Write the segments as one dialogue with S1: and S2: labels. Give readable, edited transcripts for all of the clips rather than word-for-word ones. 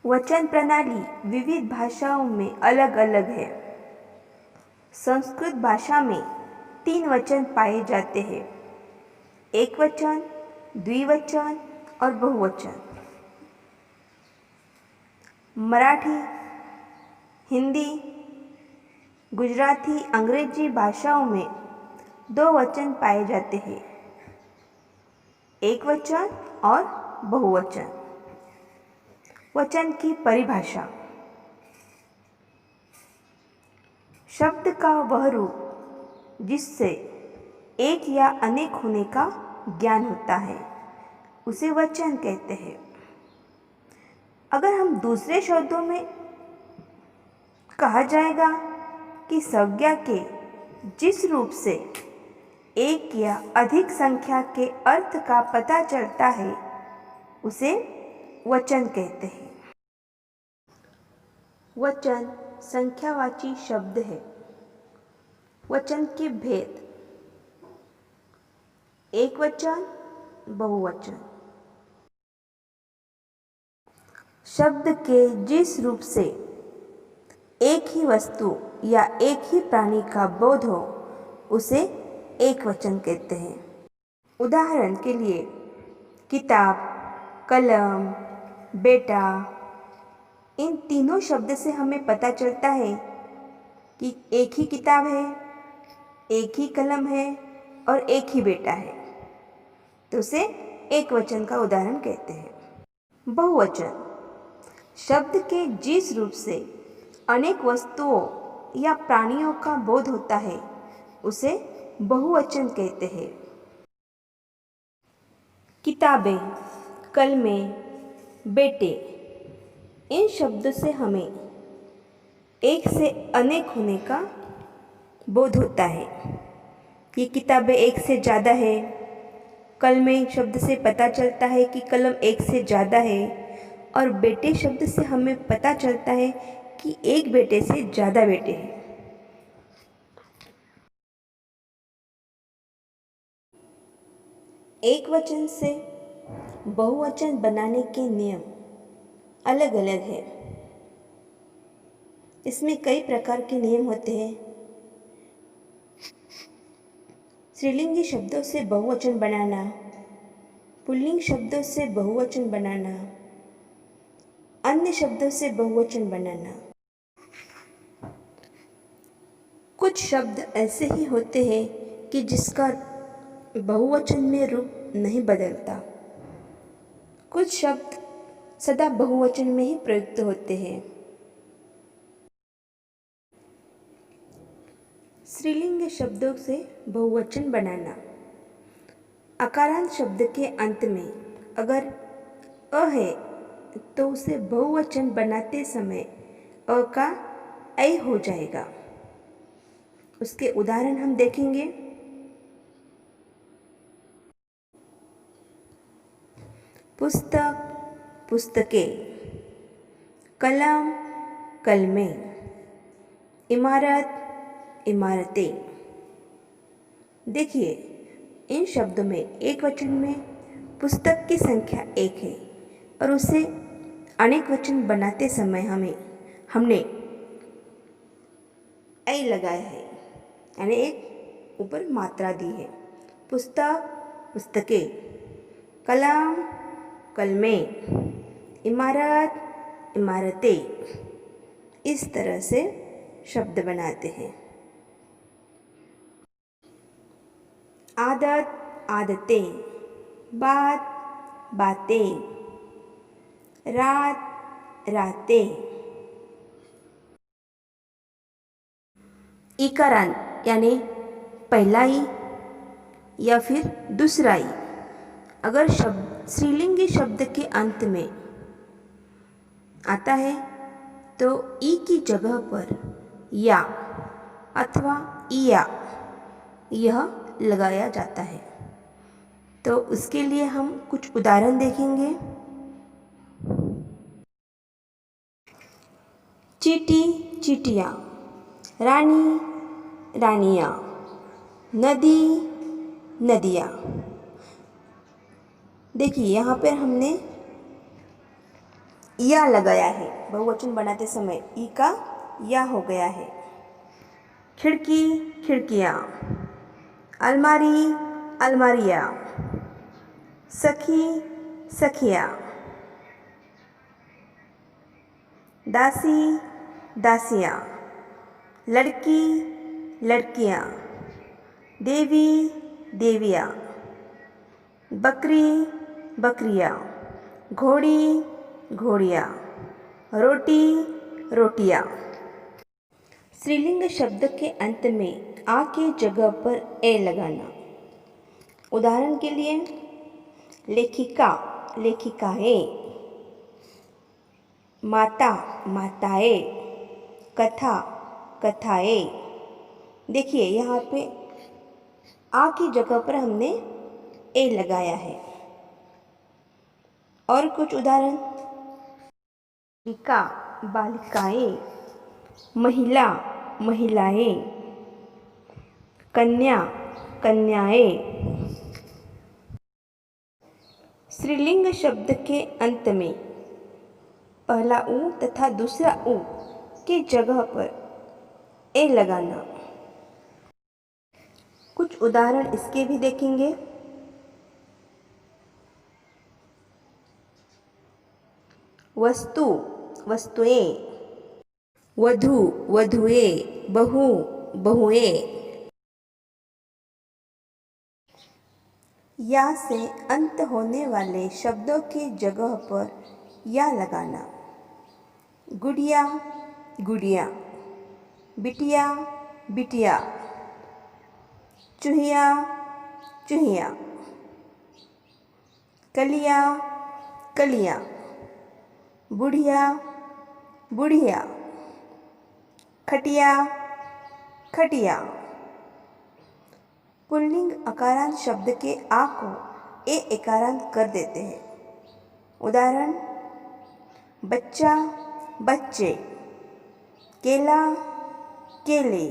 S1: वचन प्रणाली विविध भाषाओं में अलग अलग है। संस्कृत भाषा में 3 वचन पाए जाते हैं, एकवचन, द्विवचन और बहुवचन। मराठी, हिंदी, गुजराती, अंग्रेजी भाषाओं में 2 वचन पाए जाते हैं, एकवचन और बहुवचन। वचन की परिभाषा। शब्द का वह रूप जिससे एक या अनेक होने का ज्ञान होता है उसे वचन कहते हैं। अगर हम दूसरे शब्दों में कहा जाएगा कि संज्ञा के जिस रूप से एक या अधिक संख्या के अर्थ का पता चलता है उसे वचन कहते हैं। वचन संख्यावाची शब्द है। वचन के भेद: एकवचन, बहुवचन। शब्द के जिस रूप से एक ही वस्तु या एक ही प्राणी का बोध हो उसे एकवचन कहते हैं। उदाहरण के लिए किताब, कलम, बेटा, इन तीनों शब्द से हमें पता चलता है कि एक ही किताब है, एक ही कलम है और एक ही बेटा है, तो उसे एक वचन का उदाहरण कहते हैं। बहुवचन शब्द के जिस रूप से अनेक वस्तुओं या प्राणियों का बोध होता है उसे बहुवचन कहते हैं। किताबें, कलमें, बेटे, इन शब्दों से हमें एक से अनेक होने का बोध होता है। ये किताबें एक से ज़्यादा है। कलमें शब्द से पता चलता है कि कलम एक से ज़्यादा है और बेटे शब्द से हमें पता चलता है कि एक बेटे से ज़्यादा बेटे हैं। एक वचन से बहुवचन बनाने के नियम अलग अलग है। इसमें कई प्रकार के नियम होते हैं। स्त्रीलिंगी शब्दों से बहुवचन बनाना, पुल्लिंग शब्दों से बहुवचन बनाना, अन्य शब्दों से बहुवचन बनाना। कुछ शब्द ऐसे ही होते हैं कि जिसका बहुवचन में रूप नहीं बदलता। कुछ शब्द सदा बहुवचन में ही प्रयुक्त होते हैं। स्त्रीलिंग शब्दों से बहुवचन बनाना। अकारांत शब्द के अंत में अगर अ है तो उसे बहुवचन बनाते समय अ का ऐ हो जाएगा। उसके उदाहरण हम देखेंगे। पुस्तक, पुस्तकें, कलम, कलमें, इमारत, इमारतें। देखिए, इन शब्दों में एक वचन में पुस्तक की संख्या 1 है और उसे अनेक वचन बनाते समय हमने ऐ लगाया है, यानी एक ऊपर मात्रा दी है। पुस्तक, पुस्तकें, कलम, कलमें, इमारत, इमारतें। इस तरह से शब्द बनाते हैं। आदत, आदतें, बात, बातें, रात, रातें। इकारांत यानी पहला ई या फिर दूसरा ई। अगर शब्द स्त्रीलिंगी शब्द के अंत में आता है तो ई की जगह पर या अथवा इया यह लगाया जाता है। तो उसके लिए हम कुछ उदाहरण देखेंगे। चीटी, चीटियाँ, रानी, रानियाँ, नदी, नदियाँ। देखिए यहाँ पर हमने या लगाया है, बहुवचन बनाते समय ई का या हो गया है। खिड़की खिड़कियाँ, अलमारी अलमारियाँ, सखी सखियाँ, दासी दासियाँ, लड़की लड़कियाँ, देवी देवियाँ, बकरी बकरियाँ, घोड़ी घोड़ियाँ, रोटी रोटियाँ। स्त्रीलिंग शब्द के अंत में आ के जगह पर ए लगाना। उदाहरण के लिए लेखिका लेखिकाएँ, माता माताएँ, कथा कथाएँ। देखिए यहाँ पे आ की जगह पर हमने ए लगाया है। और कुछ उदाहरण, बालिका बालिकाएँ, महिला महिलाएँ, कन्या कन्याएँ। स्त्रीलिंग शब्द के अंत में पहला ऊ तथा दूसरा ऊ की जगह पर ए लगाना। कुछ उदाहरण इसके भी देखेंगे। वस्तु वस्तुएं, वधू वधुएं, बहु बहुएं। या से अंत होने वाले शब्दों की जगह पर या लगाना। गुड़िया गुड़िया, बिटिया बिटिया, चूहिया चूहिया, कलिया कलिया, बुढ़िया बुढ़िया, खटिया खटिया। पुल्लिंग अकारांत शब्द के आ को ए एकारांत कर देते हैं। उदाहरण, बच्चा बच्चे, केला केले,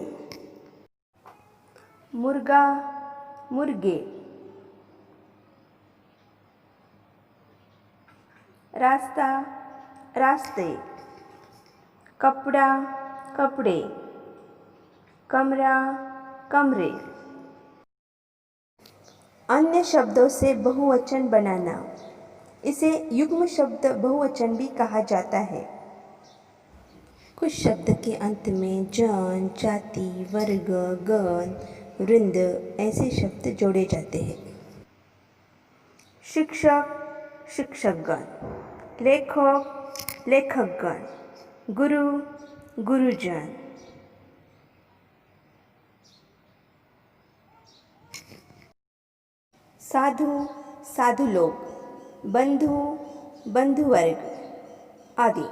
S1: मुर्गा मुर्गे, रास्ता रास्ते, कपड़ा कपड़े, कमरा कमरे। अन्य शब्दों से बहुवचन बनाना, इसे युग्म शब्द बहुवचन भी कहा जाता है। कुछ शब्द के अंत में जन, जाति, वर्ग, गण, वृंद ऐसे शब्द जोड़े जाते हैं। शिक्षक शिक्षकगण, लेखक लेखकगण, गुरु गुरुजन। साधु साधु लोग, बंधु बंधुवर्ग आदि।